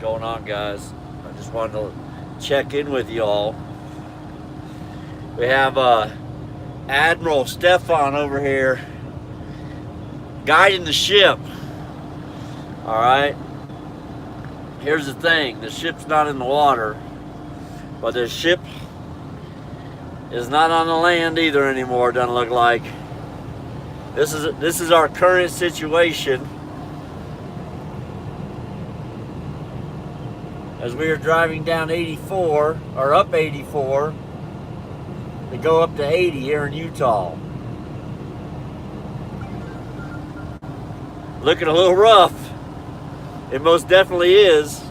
going on, guys? I just wanted to check in with y'all. We have Admiral Stefan over here guiding the ship. All right. Here's the thing: the ship's not in the water, but the ship is not on the land either anymore. Doesn't look like. This is our current situation. As we are driving down 84, or up 84, to go up to 80 here in Utah. Looking a little rough. It most definitely is.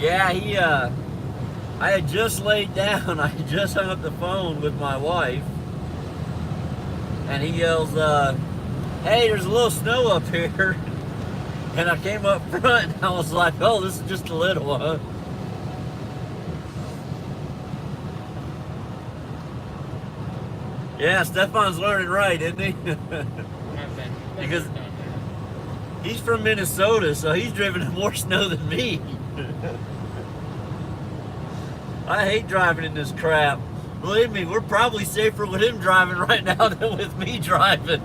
Yeah, I had just laid down. I had just hung up the phone with my wife, and he yells, hey, there's a little snow up here. And I came up front, and I was like, oh, this is just a little, huh? Yeah, Stefan's learning right, isn't he? Because he's from Minnesota, so he's driven in more snow than me. I hate driving in this crap. Believe me, we're probably safer with him driving right now than with me driving.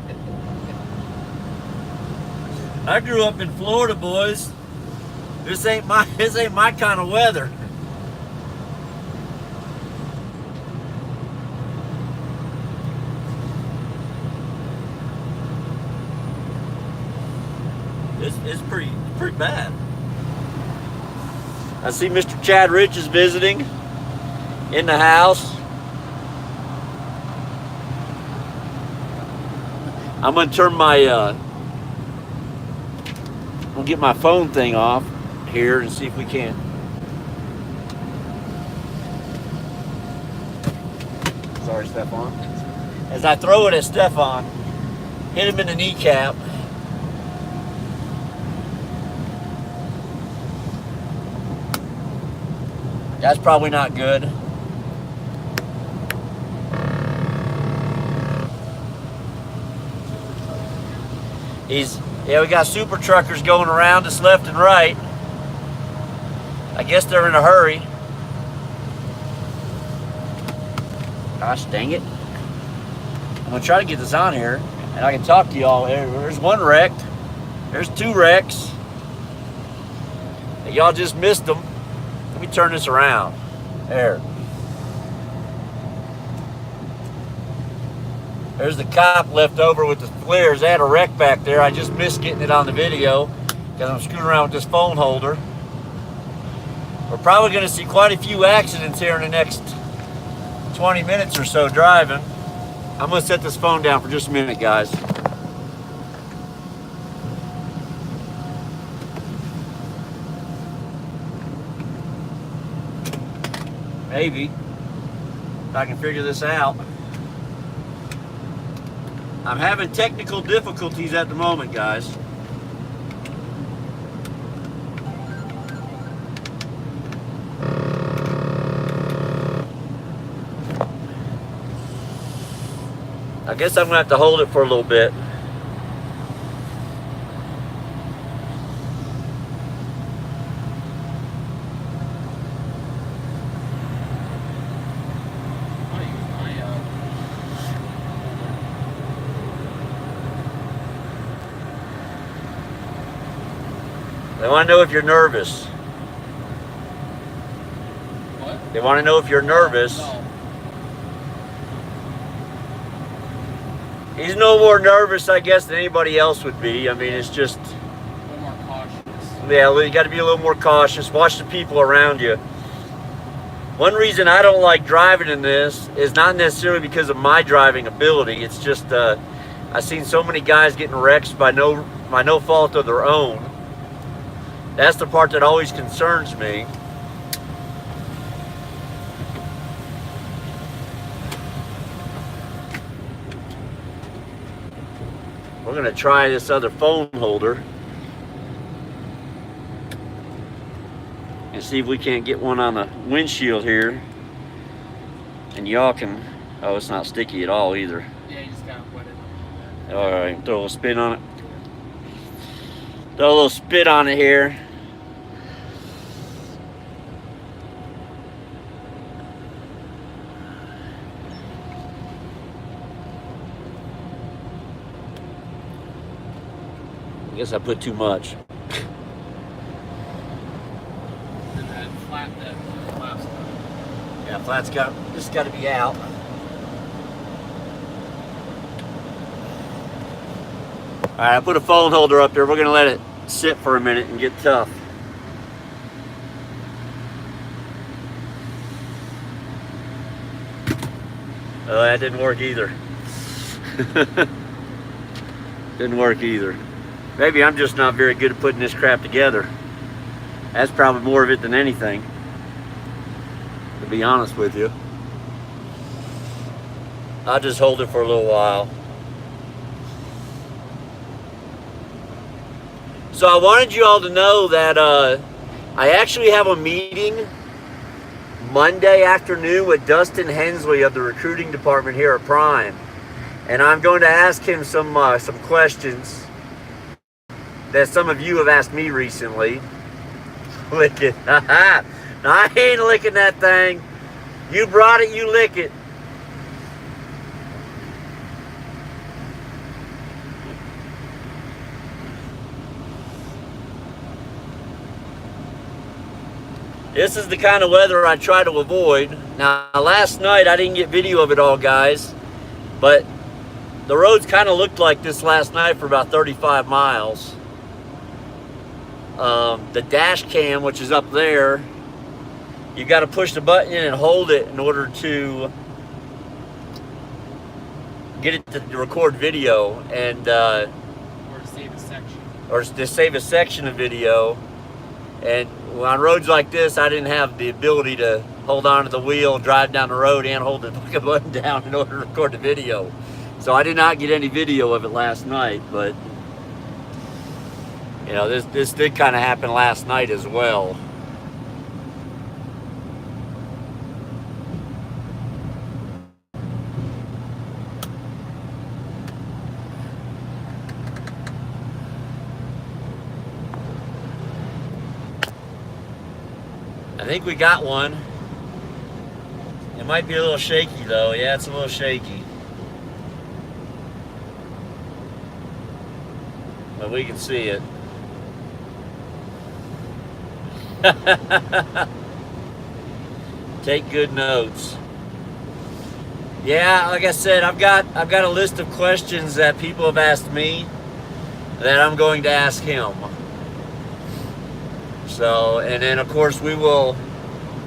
I grew up in Florida, boys. This ain't my kind of weather. It's pretty bad. I see Mr. Chad Rich is visiting in the house. I'm gonna turn my I'll get my phone thing off here and see if we can. Sorry, Stefan. As I throw it at Stefan, hit him in the kneecap. That's probably not good. We got super truckers going around us left and right. I guess they're in a hurry. Gosh dang it. I'm gonna try to get this on here and I can talk to y'all. There's one wrecked. There's two wrecks. Y'all just missed them. Let me turn this around. There. There's the cop left over with the flares. They had a wreck back there. I just missed getting it on the video because I'm screwing around with this phone holder. We're probably going to see quite a few accidents here in the next 20 minutes or so driving. I'm going to set this phone down for just a minute, guys. Maybe, if I can figure this out. I'm having technical difficulties at the moment, guys. I guess I'm gonna have to hold it for a little bit. They want to know if you're nervous. What? They want to know if you're nervous. No. He's no more nervous, I guess, than anybody else would be. I mean, it's just... A little more cautious. Yeah, you got to be a little more cautious. Watch the people around you. One reason I don't like driving in this is not necessarily because of my driving ability. It's just I've seen so many guys getting wrecked by no fault of their own. That's the part that always concerns me. We're going to try this other phone holder and see if we can't get one on the windshield here. And y'all can, oh, it's not sticky at all either. Yeah, you just gotta wet it a little bit. All right, throw a little spin on it. Throw a little spit on it here. I guess I put too much. And then flat that last one. Yeah, flat's got, this got to be out. All right, I put a phone holder up there. We're gonna let it sit for a minute and get tough. Oh, that didn't work either. Didn't work either. Maybe I'm just not very good at putting this crap together. That's probably more of it than anything, to be honest with you. I'll just hold it for a little while. So I wanted you all to know that I actually have a meeting Monday afternoon with Dustin Hensley of the recruiting department here at Prime. And I'm going to ask him some questions that some of you have asked me recently. Lick it. No, I ain't licking that thing. You brought it, you lick it. This is the kind of weather I try to avoid. Now, last night I didn't get video of it all, guys, but the roads kind of looked like this last night for about 35 miles. The dash cam, which is up there, you got to push the button in and hold it in order to get it to record video, and Or to save a section. or to save a section of video. And on roads like this, I didn't have the ability to hold on to the wheel, drive down the road, and hold the fucking button down in order to record the video. So I did not get any video of it last night, but you know, this did kind of happen last night as well. I think we got one. It might be a little shaky though. Yeah, it's a little shaky. But we can see it. Take good notes. Yeah, like I said, I've got a list of questions that people have asked me that I'm going to ask him. So, and then of course we will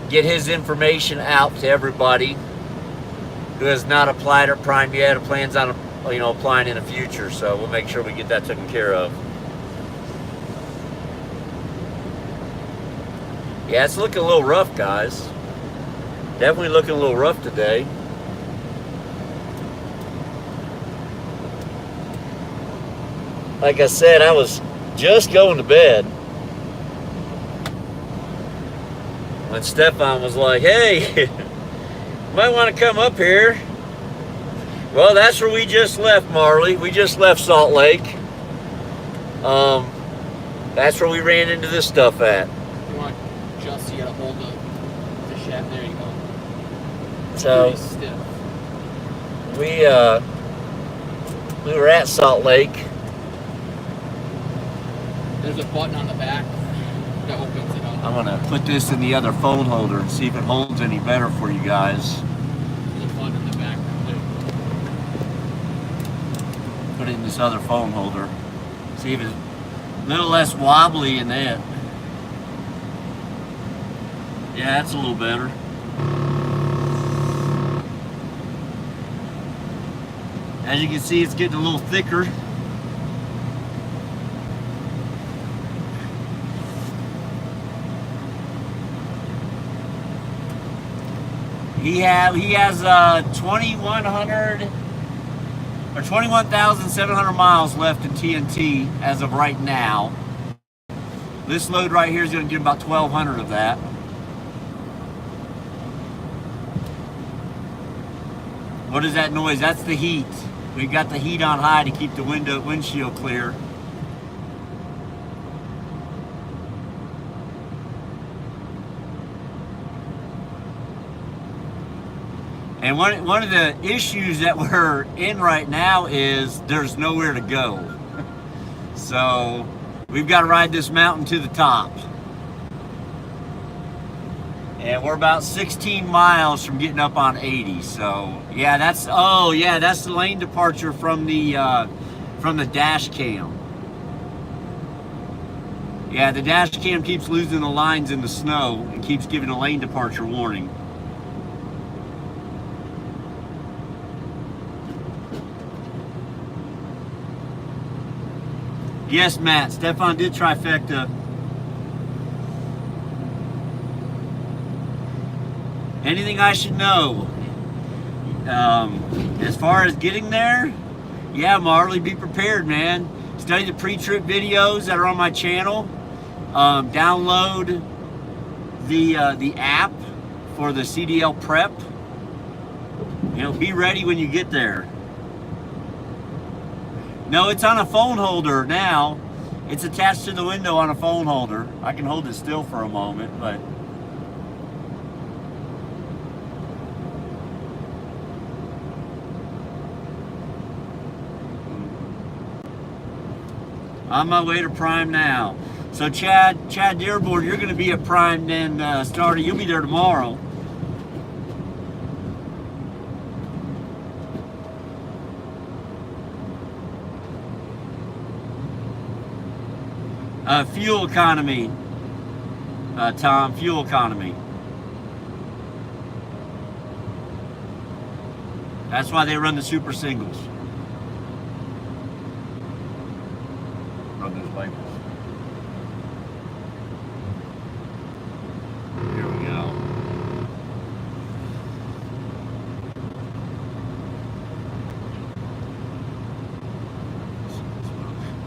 get his information out to everybody who has not applied at Prime yet or plans on, you know, applying in the future. So we'll make sure we get that taken care of. Yeah, it's looking a little rough, guys. Definitely looking a little rough today. Like I said, I was just going to bed when Stefan was like, hey, you might want to come up here. Well, that's where we just left, Marley. We just left Salt Lake. That's where we ran into this stuff at. You want just, you gotta hold the shaft. There you go. So Pretty stiff. we were at Salt Lake. There's a button on the back that opens it up. I'm gonna put this in the other phone holder and see if it holds any better for you guys. There's a button in the back. There. Put it in this other phone holder. See if it's a little less wobbly in that. Yeah, that's a little better. As you can see, it's getting a little thicker. He has 2,100 or 21,700 miles left in TNT as of right now. This load right here is going to give about 1,200 of that. What is that noise? That's the heat. We've got the heat on high to keep the windshield clear. And one of the issues that we're in right now is there's nowhere to go. So we've got to ride this mountain to the top. And we're about 16 miles from getting up on 80. So yeah, that's the lane departure from the dash cam. Yeah, the dash cam keeps losing the lines in the snow and keeps giving a lane departure warning. Yes, Matt, Stefan did trifecta. Anything I should know? As far as getting there, yeah, Marley, be prepared, man. Study the pre-trip videos that are on my channel. Download the app for the CDL prep. You know, be ready when you get there. No, it's on a phone holder now. It's attached to the window on a phone holder. I can hold it still for a moment, but on my way to Prime now. So Chad Dearborn, you're going to be at Prime then, starting. You'll be there tomorrow. Fuel economy, Tom, fuel economy. That's why they run the super singles. Run those wipers. Here we go.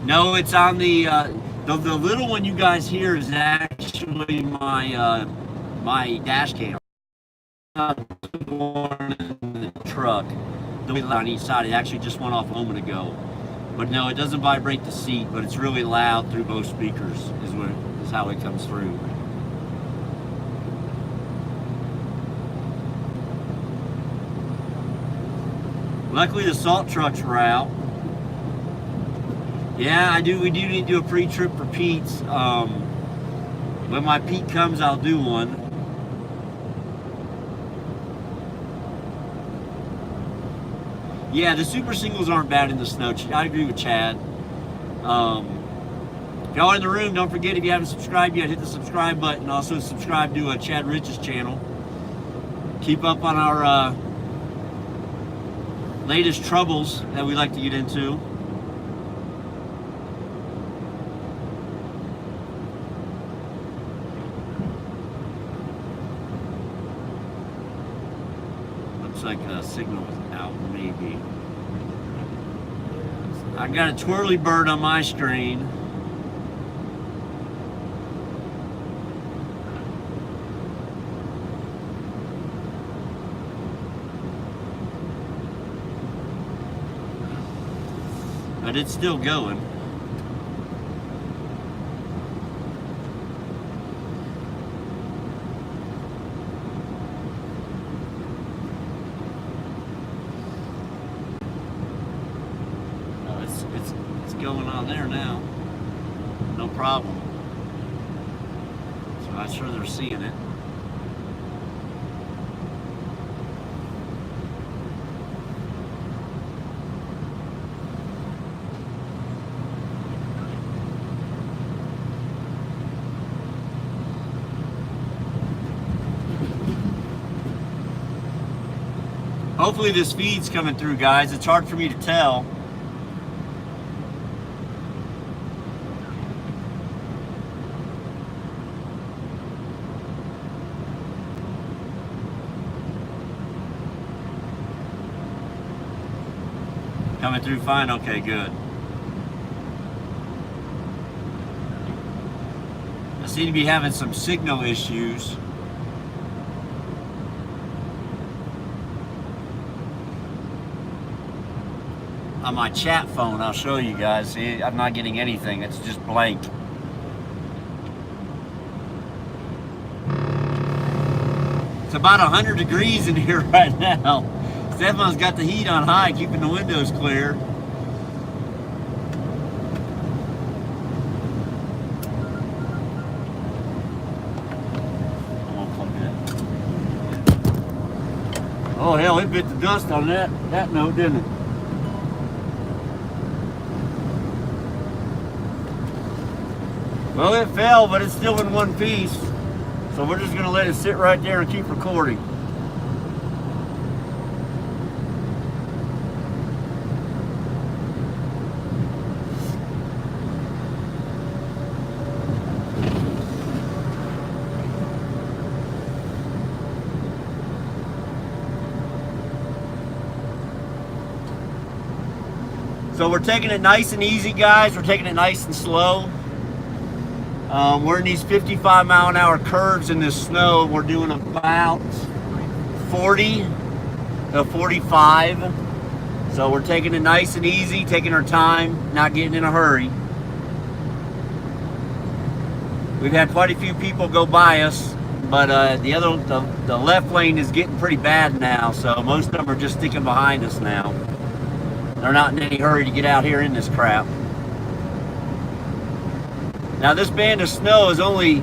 No, it's on the little one you guys hear is actually my my dash cam. The truck, the wheel on each side, it actually just went off a moment ago. But no, it doesn't vibrate the seat, but it's really loud through both speakers is how it comes through. Luckily the salt trucks were out. Yeah, we do need to do a pre-trip for Pete's. When my Pete comes, I'll do one. Yeah, the super singles aren't bad in the snow. I agree with Chad. If y'all are in the room, don't forget, if you haven't subscribed yet, hit the subscribe button. Also subscribe to Chad Rich's channel. Keep up on our latest troubles that we like to get into. Like a signal was out, maybe. I got a twirly bird on my screen. But it's still going. Going on there now, no problem. So I'm sure they're seeing it. Hopefully this feed's coming through, guys. It's hard for me to tell. Coming through fine? Okay, good. I seem to be having some signal issues. On my chat phone, I'll show you guys. See, I'm not getting anything. It's just blank. It's about 100 degrees in here right now. Stefan's got the heat on high, keeping the windows clear. I won't plug that. Oh hell, it bit the dust on that note, didn't it? Well, it fell, but it's still in one piece. So we're just gonna let it sit right there and keep recording. So we're taking it nice and easy, guys. We're taking it nice and slow. We're in these 55-mile-an-hour curves in this snow. We're doing about 40 to 45. So we're taking it nice and easy, taking our time, not getting in a hurry. We've had quite a few people go by us, but the left lane is getting pretty bad now. So most of them are just sticking behind us now. They're not in any hurry to get out here in this crap. Now this band of snow is only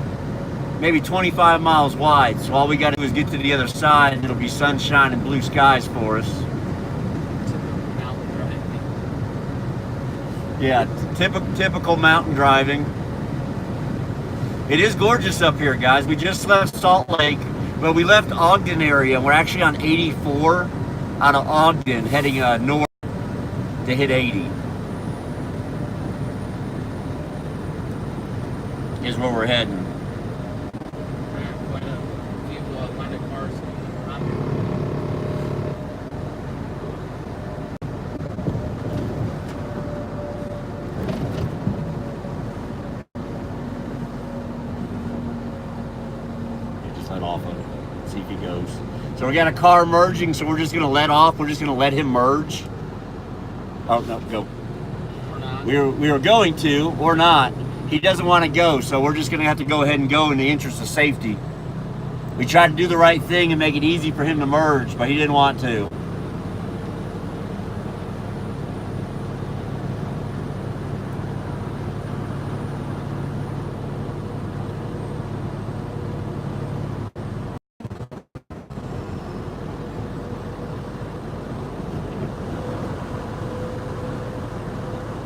maybe 25 miles wide, so all we got to do is get to the other side and it'll be sunshine and blue skies for us. Yeah, typical mountain driving. It is gorgeous up here, guys. We just left Salt Lake, but we left Ogden area. We're actually on 84 out of Ogden, heading north to hit 80. Is where we're heading. Just let off of it. See if he goes. So we got a car merging, so we're just gonna let off. We're just gonna let him merge. Oh no, go. Or not. We were going to, or not. He doesn't want to go, so we're just going to have to go ahead and go in the interest of safety. We tried to do the right thing and make it easy for him to merge, but he didn't want to.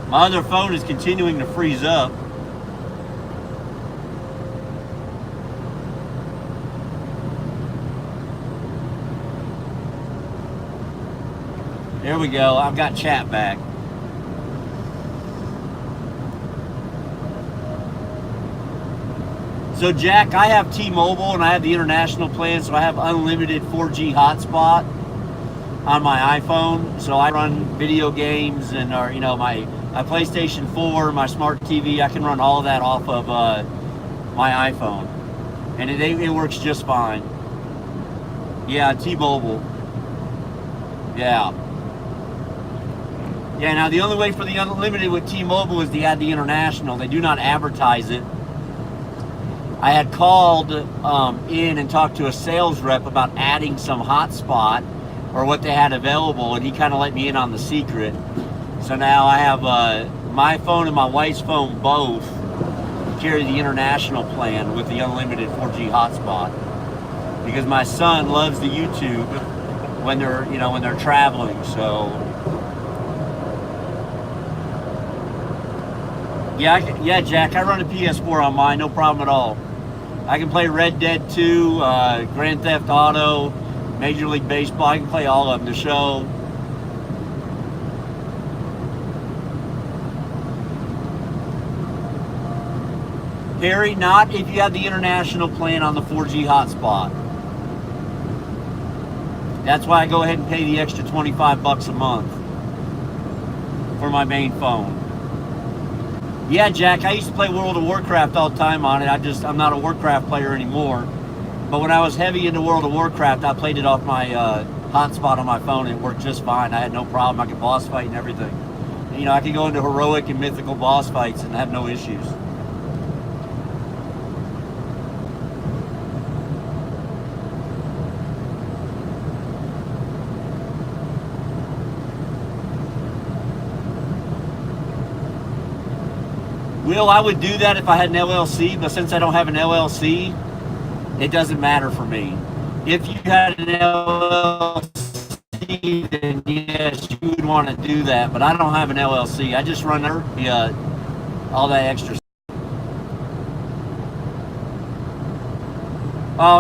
My other phone is continuing to freeze up. There we go. I've got chat back. So Jack, I have T-Mobile and I have the international plan, so I have unlimited 4G hotspot on my iPhone. So I run video games and my PlayStation 4, my smart TV. I can run all of that off of my iPhone, and it works just fine. Yeah, T-Mobile. Yeah. Yeah, now the only way for the unlimited with T-Mobile is to add the international. They do not advertise it. I had called in and talked to a sales rep about adding some hotspot or what they had available, and he kind of let me in on the secret. So now I have my phone and my wife's phone both carry the international plan with the unlimited 4G hotspot, because my son loves the YouTube when they're traveling. So yeah, Jack, I run a PS4 on mine, no problem at all. I can play Red Dead 2, Grand Theft Auto, Major League Baseball. I can play all of them. The show. Harry, not if you have the international plan on the 4G hotspot. That's why I go ahead and pay the extra $25 a month. for my main phone. Yeah, Jack, I used to play World of Warcraft all the time on it. I'm not a Warcraft player anymore. But when I was heavy into World of Warcraft, I played it off my hotspot on my phone, and it worked just fine. I had no problem. I could boss fight and everything. And, you know, I could go into heroic and mythical boss fights and have no issues. Will, I would do that if I had an LLC, but since I don't have an LLC, it doesn't matter for me. If you had an LLC, then yes, you would want to do that, but I don't have an LLC. I just run all that extra stuff.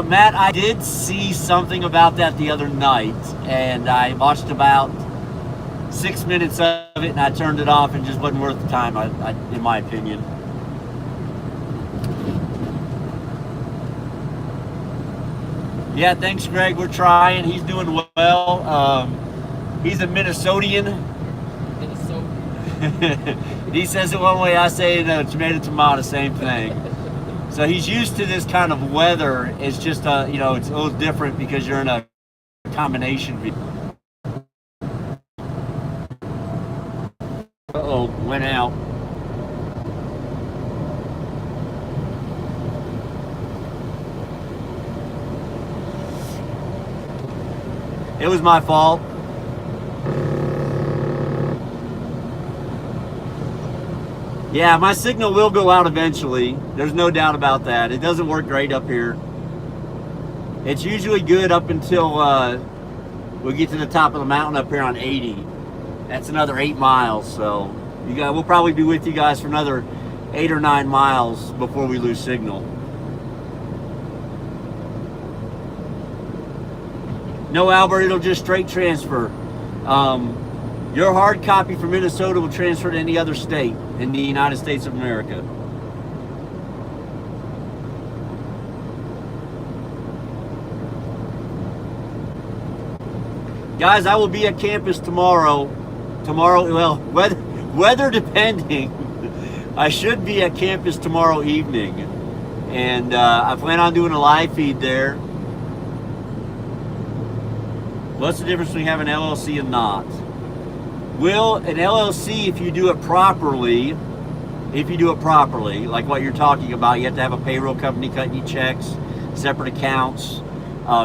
Matt, I did see something about that the other night, and I watched about 6 minutes of it, and I turned it off, and just wasn't worth the time, in my opinion. Yeah, thanks, Greg. We're trying. He's doing well. He's a Minnesotian. He says it one way, I say it tomato, same thing. So he's used to this kind of weather. It's just, you know, it's a little different because you're in a combination vehicle. Uh-oh, went out. It was my fault. Yeah, my signal will go out eventually. There's no doubt about that. It doesn't work great up here. It's usually good up until we get to the top of the mountain up here on 80. That's another 8 miles, so we'll probably be with you guys for another 8 or 9 miles before we lose signal. No, Albert, it'll just straight transfer. Your hard copy from Minnesota will transfer to any other state in the United States of America. Guys, I will be at campus tomorrow. Well, weather depending. I should be at campus tomorrow evening. And I plan on doing a live feed there. What's the difference between having an LLC and not? Will, an LLC, if you do it properly, like what you're talking about, you have to have a payroll company cutting you checks, separate accounts,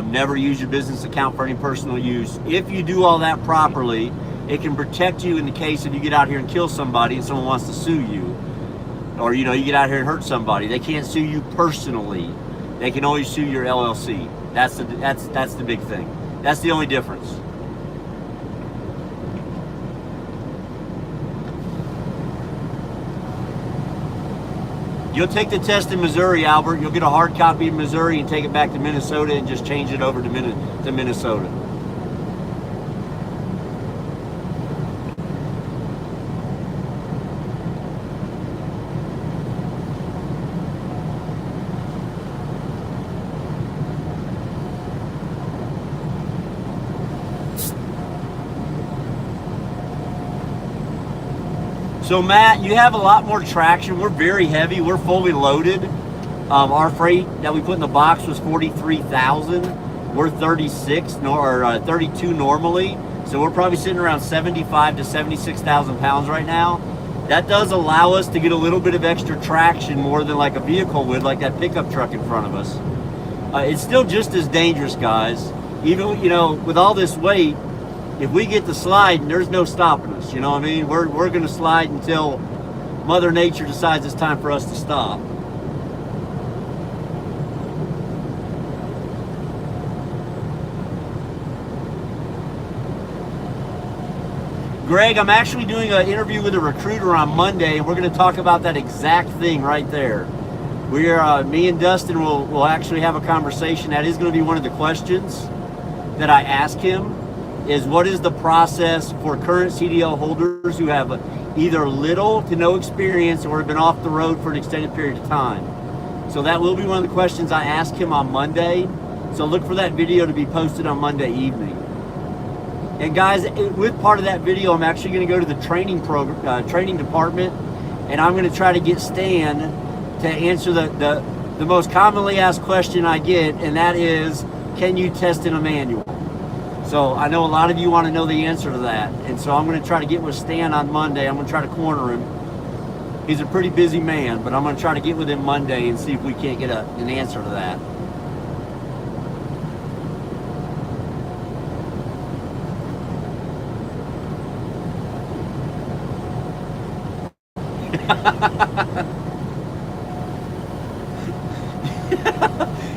never use your business account for any personal use. If you do all that properly, it can protect you in the case if you get out here and kill somebody and someone wants to sue you. Or, you know, you get out here and hurt somebody. They can't sue you personally. They can always sue your LLC. That's the big thing. That's the only difference. You'll take the test in Missouri, Albert. You'll get a hard copy in Missouri and take it back to Minnesota and just change it over to Minnesota. So Matt, you have a lot more traction. We're very heavy. We're fully loaded. Our freight that we put in the box was 43,000. We're 36 or 32 normally. So we're probably sitting around 75 to 76,000 pounds right now. That does allow us to get a little bit of extra traction, more than like a vehicle would, like that pickup truck in front of us. It's still just as dangerous, guys. Even, you know, with all this weight, if we get to slide, there's no stopping us. You know what I mean? We're going to slide until Mother Nature decides it's time for us to stop. Greg, I'm actually doing an interview with a recruiter on Monday, and we're going to talk about that exact thing right there. Me and Dustin will actually have a conversation. That is going to be one of the questions that I ask him. Is what is the process for current CDL holders who have either little to no experience or have been off the road for an extended period of time? So that will be one of the questions I ask him on Monday. So look for that video to be posted on Monday evening. And guys, with part of that video, I'm actually going to go to the training department, and I'm going to try to get Stan to answer the most commonly asked question I get, and that is, can you test in a manual? So I know a lot of you want to know the answer to that, and so I'm going to try to get with Stan on Monday. I'm going to try to corner him. He's a pretty busy man, but I'm going to try to get with him Monday and see if we can't get an answer to that.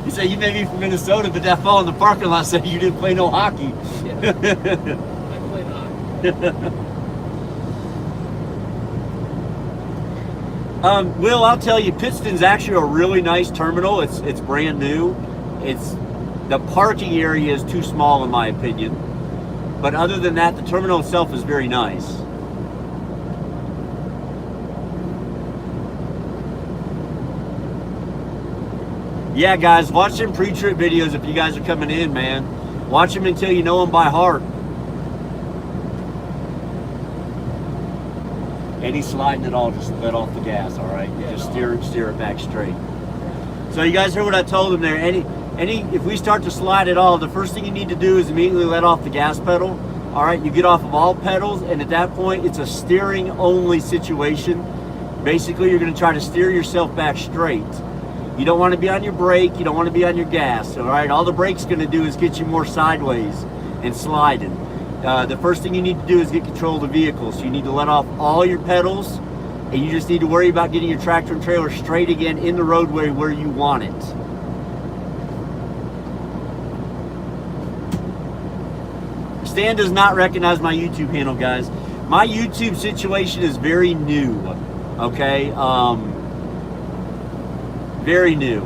You say you may be from Minnesota, but that fall in the parking lot said you didn't play no hockey. Yeah. I played hockey. Will, I'll tell you, Pittston's actually a really nice terminal. It's brand new. The parking area is too small in my opinion. But other than that, the terminal itself is very nice. Yeah, guys, watch them pre-trip videos if you guys are coming in, man. Watch them until you know them by heart. Any sliding at all, just let off the gas, all right? Yeah, Just no. steer it back straight. So you guys heard what I told them there. If we start to slide at all, the first thing you need to do is immediately let off the gas pedal. All right, you get off of all pedals, and at that point, it's a steering only situation. Basically, you're gonna try to steer yourself back straight. You don't want to be on your brake, you don't want to be on your gas, all right? All the brake's gonna do is get you more sideways and sliding. The first thing you need to do is get control of the vehicle. So you need to let off all your pedals, and you just need to worry about getting your tractor and trailer straight again in the roadway where you want it. Stan does not recognize my YouTube handle, guys. My YouTube situation is very new, okay? Very new.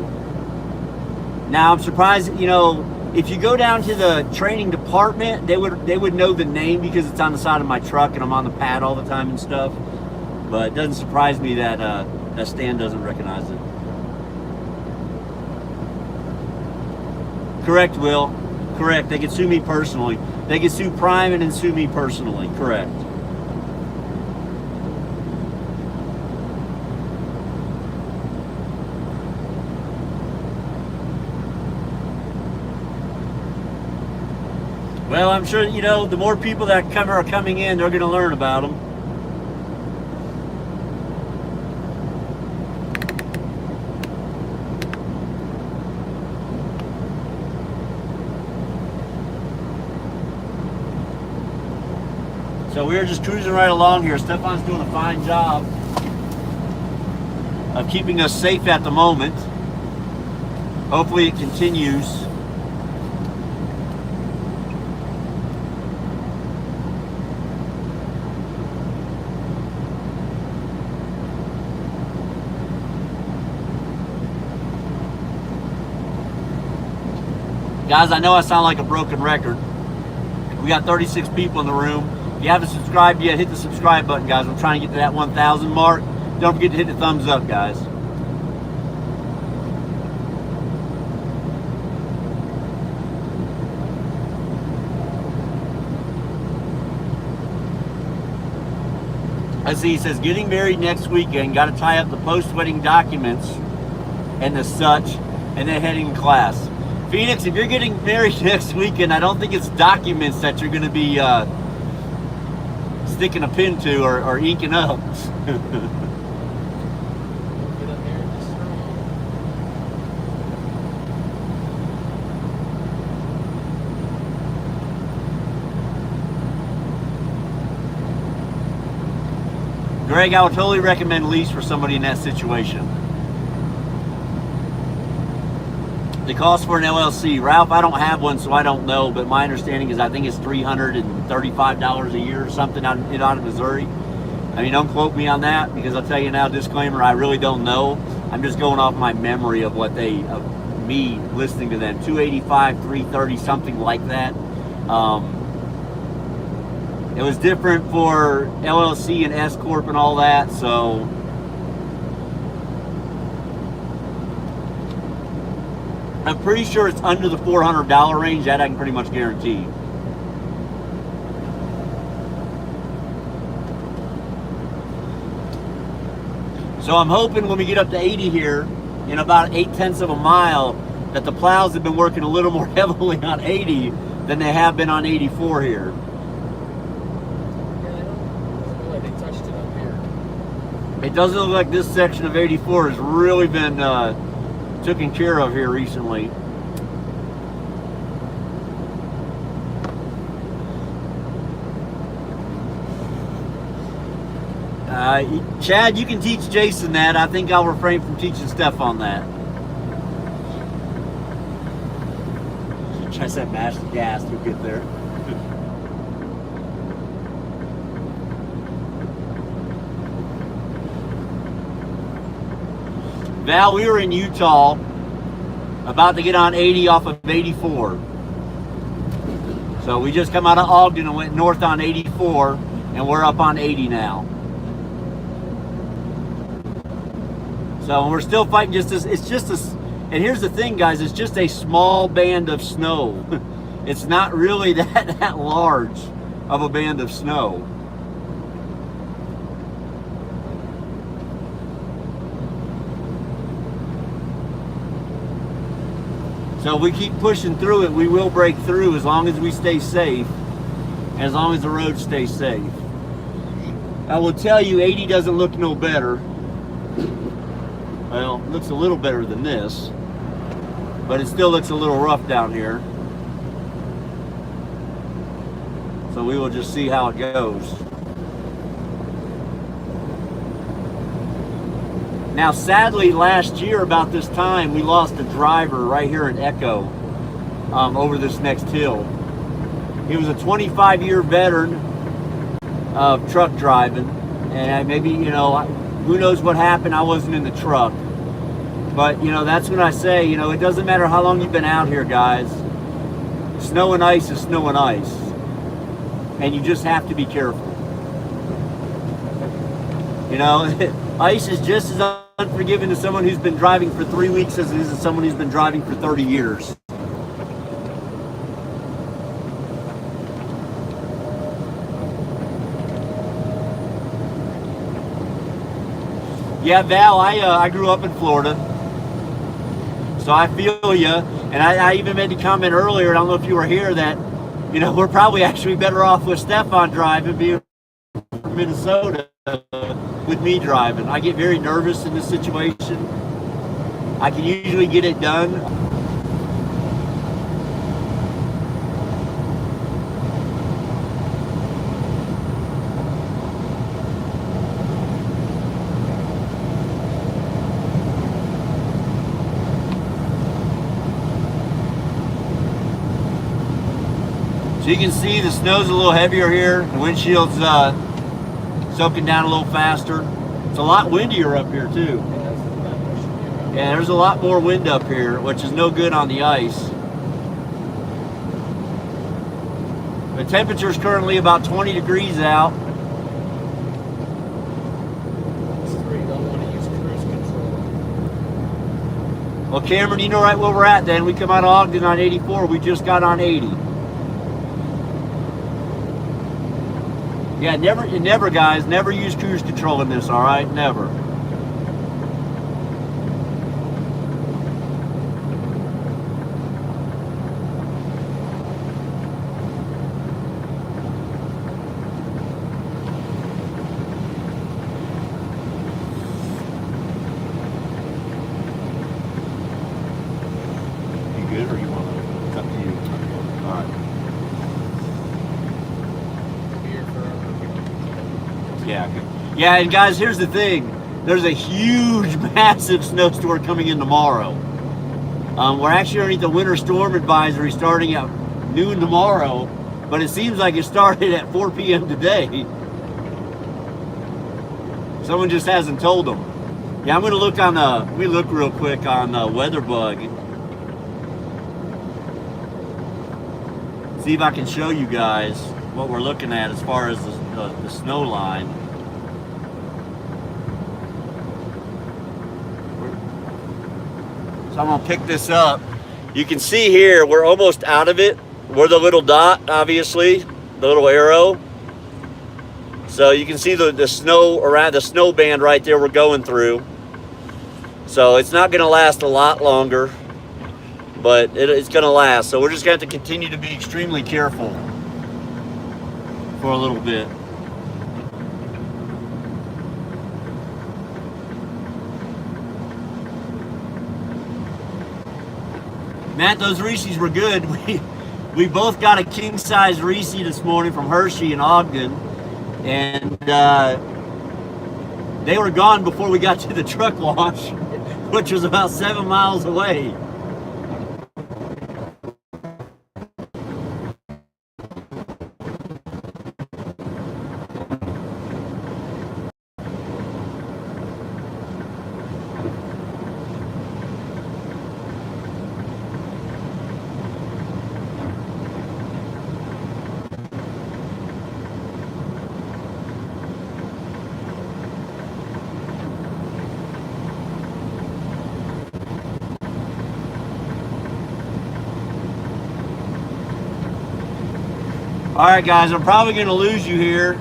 Now I'm surprised, if you go down to the training department, they would know the name because it's on the side of my truck and I'm on the pad all the time and stuff. But it doesn't surprise me that Stan doesn't recognize it. Correct, Will. Correct. They could sue me personally. They could sue Prime and then sue me personally. Correct. Well, I'm sure, the more people that are coming in, they're going to learn about them. So we're just cruising right along here. Stefan's doing a fine job of keeping us safe at the moment. Hopefully it continues. Guys, I know I sound like a broken record. We got 36 people in the room. If you haven't subscribed yet, hit the subscribe button, guys. I'm trying to get to that 1,000 mark. Don't forget to hit the thumbs up, guys. Let's see, he says, getting married next weekend. Got to tie up the post-wedding documents and the such, and then heading to class. Phoenix, if you're getting married next weekend, I don't think it's documents that you're going to be sticking a pin to or inking up. Get up there and just Greg, I would totally recommend lease for somebody in that situation. The cost for an LLC, Ralph, I don't have one, so I don't know, but my understanding is I think it's $335 a year or something out of Missouri. I mean, don't quote me on that, because I'll tell you now, disclaimer, I really don't know. I'm just going off my memory of me listening to them. $285, $330, something like that. It was different for LLC and S Corp and all that, so I'm pretty sure it's under the $400 range. That I can pretty much guarantee. So I'm hoping when we get up to 80 here, in about 0.8 of a mile, that the plows have been working a little more heavily on 80 than they have been on 84 here. Yeah, I don't feel like they touched it up here. It doesn't look like this section of 84 has really been taken care of here recently. Chad, you can teach Jason that. I think I'll refrain from teaching Steph on that. I said mash the gas, you'll get there. Val, we were in Utah, about to get on 80 off of 84. So we just come out of Ogden and went north on 84, and we're up on 80 now. So we're still fighting just this, it's just a, and here's the thing guys, it's just a small band of snow. It's not really that large of a band of snow. So we keep pushing through it, we will break through as long as we stay safe, as long as the roads stay safe. I will tell you, 80 doesn't look no better. Well, it looks a little better than this, but it still looks a little rough down here. So we will just see how it goes. Now, sadly, last year about this time, we lost a driver right here in Echo over this next hill. He was a 25-year veteran of truck driving, and maybe, you know, who knows what happened. I wasn't in the truck. But, you know, that's when I say, you know, it doesn't matter how long you've been out here, guys. Snow and ice is snow and ice. And you just have to be careful. You know, ice is just as unforgiving to someone who's been driving for 3 weeks as it is to someone who's been driving for 30 years. Yeah, Val, I grew up in Florida, so I feel you. And I even made the comment earlier, I don't know if you were here, that, you know, we're probably actually better off with Stefan driving, being from Minnesota, with me driving. I get very nervous in this situation. I can usually get it done. So you can see the snow's a little heavier here. The windshield's soaking down a little faster. It's a lot windier up here too. Yeah, there's a lot more wind up here, which is no good on the ice. The temperature is currently about 20 degrees out. This is where you don't want to use cruise control. Well, Cameron, you know right where we're at then. We come out of Ogden on 84. We just got on 80. Yeah, never, guys, never use cruise control in this, all right? Never. You good, or you want to? It's up to you. All right. Yeah, okay. Yeah, and guys, here's the thing. There's a huge, massive snowstorm coming in tomorrow. We're actually underneath the winter storm advisory starting at noon tomorrow, but it seems like it started at 4 p.m. today. Someone just hasn't told them. Yeah, I'm gonna look on let me look real quick on WeatherBug. See if I can show you guys what we're looking at as far as the snow line. So I'm gonna pick this up. You can see here, we're almost out of it. We're the little dot, obviously, the little arrow. So you can see the snow around the snow band right there we're going through. So it's not going to last a lot longer, but it's going to last. So we're just going to have to continue to be extremely careful for a little bit. Matt, those Reese's were good. We both got a king size Reese this morning from Hershey in Ogden, and they were gone before we got to the truck wash, which was about 7 miles away. All right, guys, I'm probably going to lose you here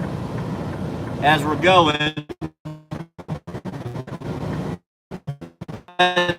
as we're going.